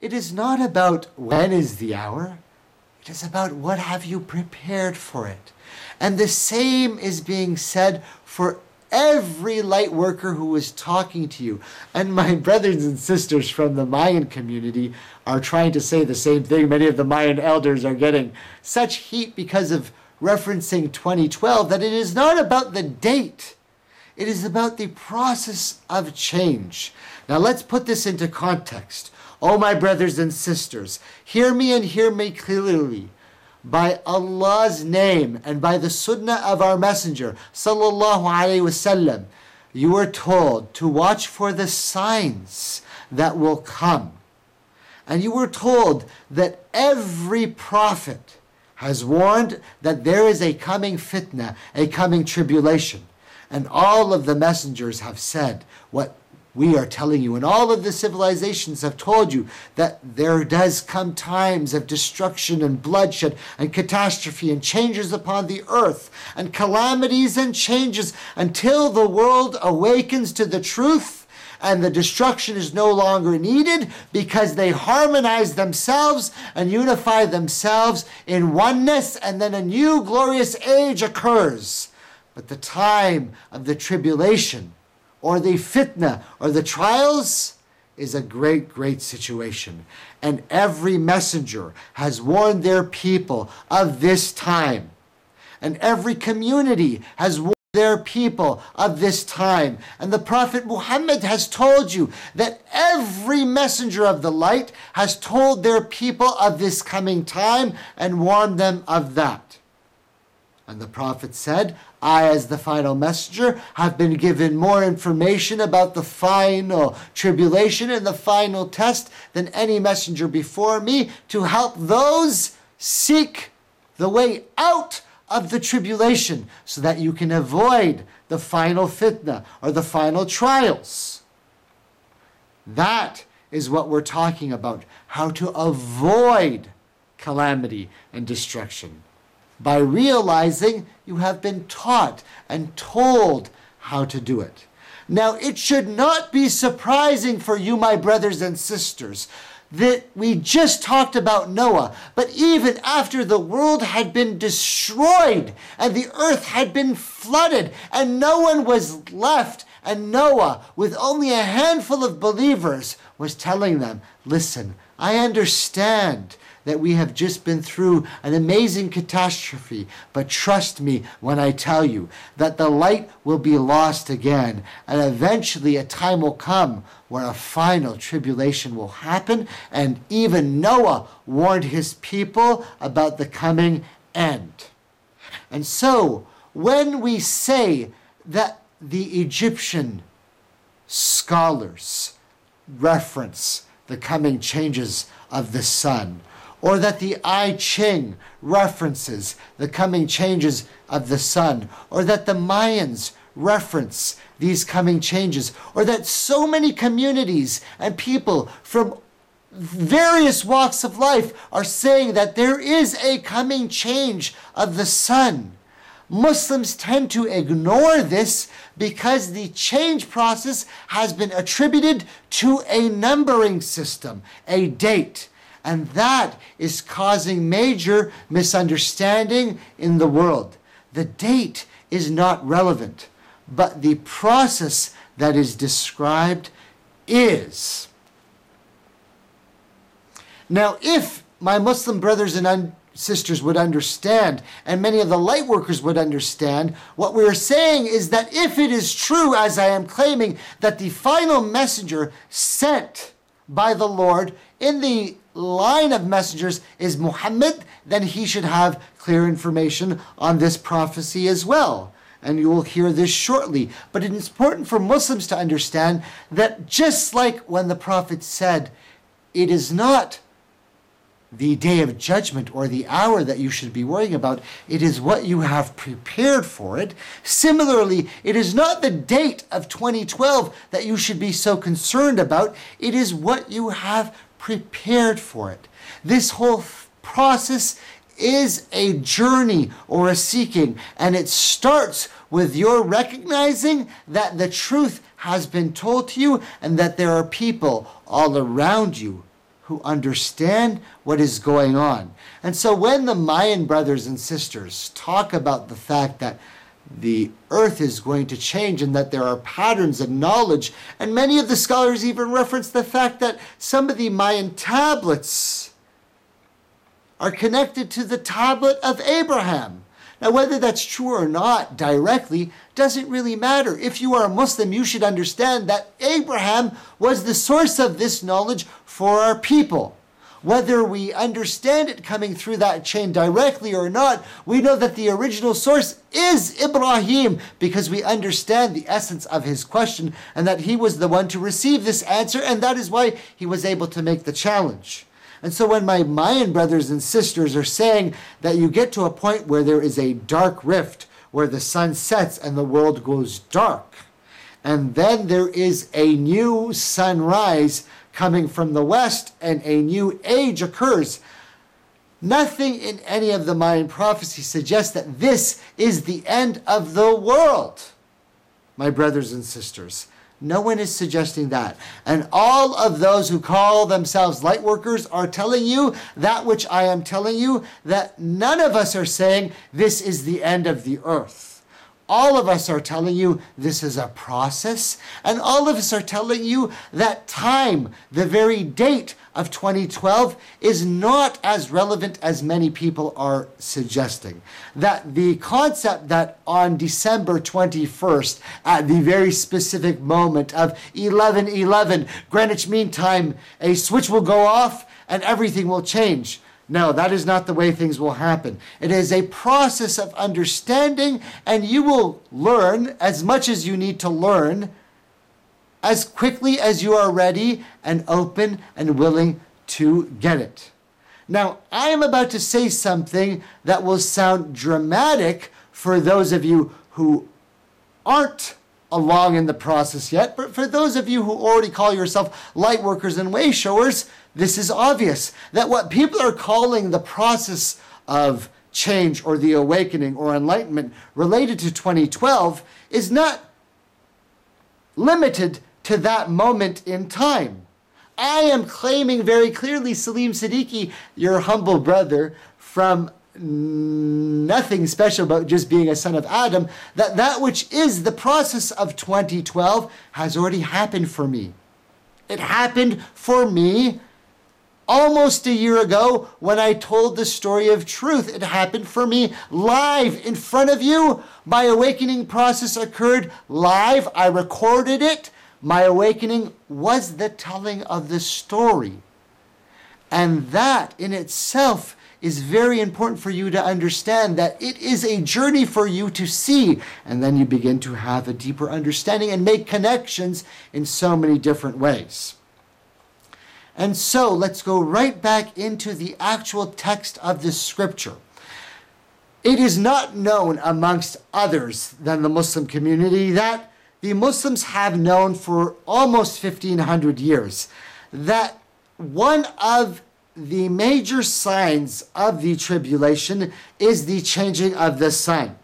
it is not about when is the hour. It is about what have you prepared for it. And the same is being said for every light worker who is talking to you. And my brothers and sisters from the Mayan community are trying to say the same thing. Many of the Mayan elders are getting such heat because of referencing 2012 that it is not about the date. It is about the process of change. Now let's put this into context. Oh, my brothers and sisters, hear me and hear me clearly. By Allah's name and by the sunnah of our messenger, sallallahu alaihi wasallam, you are told to watch for the signs that will come. And you were told that every prophet has warned that there is a coming fitna, a coming tribulation. And all of the messengers have said what we are telling you. And all of the civilizations have told you that there does come times of destruction and bloodshed and catastrophe and changes upon the earth and calamities and changes until the world awakens to the truth and the destruction is no longer needed because they harmonize themselves and unify themselves in oneness, and then a new glorious age occurs. But the time of the tribulation or the fitna or the trials is a great, great situation. And every messenger has warned their people of this time. And every community has warned their people of this time. And the Prophet Muhammad has told you that every messenger of the light has told their people of this coming time and warned them of that. And the Prophet said, I, as the final messenger, have been given more information about the final tribulation and the final test than any messenger before me to help those seek the way out of the tribulation so that you can avoid the final fitna or the final trials. That is what we're talking about, how to avoid calamity and destruction. By realizing you have been taught and told how to do it. Now, it should not be surprising for you, my brothers and sisters, that we just talked about Noah, but even after the world had been destroyed and the earth had been flooded and no one was left, and Noah, with only a handful of believers, was telling them, listen, I understand that we have just been through an amazing catastrophe, but trust me when I tell you that the light will be lost again, and eventually a time will come where a final tribulation will happen, and even Noah warned his people about the coming end. And so, when we say that the Egyptian scholars reference the coming changes of the sun, or that the I Ching references the coming changes of the sun, or that the Mayans reference these coming changes, or that so many communities and people from various walks of life are saying that there is a coming change of the sun. Muslims tend to ignore this because the change process has been attributed to a numbering system, a date. And that is causing major misunderstanding in the world. The date is not relevant, but the process that is described is. Now, if my Muslim brothers and sisters would understand, and many of the light workers would understand, what we are saying is that if it is true, as I am claiming, that the final messenger sent by the Lord in the line of messengers is Muhammad, then he should have clear information on this prophecy as well. And you will hear this shortly. But it is important for Muslims to understand that just like when the Prophet said, it is not the day of judgment or the hour that you should be worrying about, it is what you have prepared for it. Similarly, it is not the date of 2012 that you should be so concerned about, it is what you have prepared for it. This whole process is a journey or a seeking, and it starts with your recognizing that the truth has been told to you and that there are people all around you who understand what is going on. And so when the Mayan brothers and sisters talk about the fact that the earth is going to change and that there are patterns of knowledge, and many of the scholars even reference the fact that some of the Mayan tablets are connected to the tablet of Abraham. Now, whether that's true or not directly doesn't really matter. If you are a Muslim, you should understand that Abraham was the source of this knowledge for our people. Whether we understand it coming through that chain directly or not, we know that the original source is Ibrahim, because we understand the essence of his question and that he was the one to receive this answer, and that is why he was able to make the challenge. And so when my Mayan brothers and sisters are saying that you get to a point where there is a dark rift, where the sun sets and the world goes dark, and then there is a new sunrise coming from the west and a new age occurs, nothing in any of the Mayan prophecies suggests that this is the end of the world, my brothers and sisters. No one is suggesting that. And all of those who call themselves light workers are telling you that which I am telling you, that none of us are saying this is the end of the earth. All of us are telling you this is a process, and all of us are telling you that time, the very date of 2012, is not as relevant as many people are suggesting. That the concept that on December 21st, at the very specific moment of 11:11 Greenwich Mean Time, a switch will go off and everything will change. No, that is not the way things will happen. It is a process of understanding, and you will learn as much as you need to learn as quickly as you are ready and open and willing to get it. Now, I am about to say something that will sound dramatic for those of you who aren't along in the process yet, but for those of you who already call yourself light workers and way showers, this is obvious, that what people are calling the process of change or the awakening or enlightenment related to 2012 is not limited to that moment in time. I am claiming very clearly, Salim Siddiqui, your humble brother, from nothing special about just being a son of Adam, that which is the process of 2012 has already happened for me. It happened for me almost a year ago when I told the story of truth. It happened for me live in front of you. My awakening process occurred live. I recorded it. My awakening was the telling of the story. And that in itself is very important for you to understand, that it is a journey for you to see. And then you begin to have a deeper understanding and make connections in so many different ways. And so let's go right back into the actual text of this scripture. It is not known amongst others than the Muslim community that the Muslims have known for almost 1,500 years that one of the major signs of the tribulation is the changing of the sun.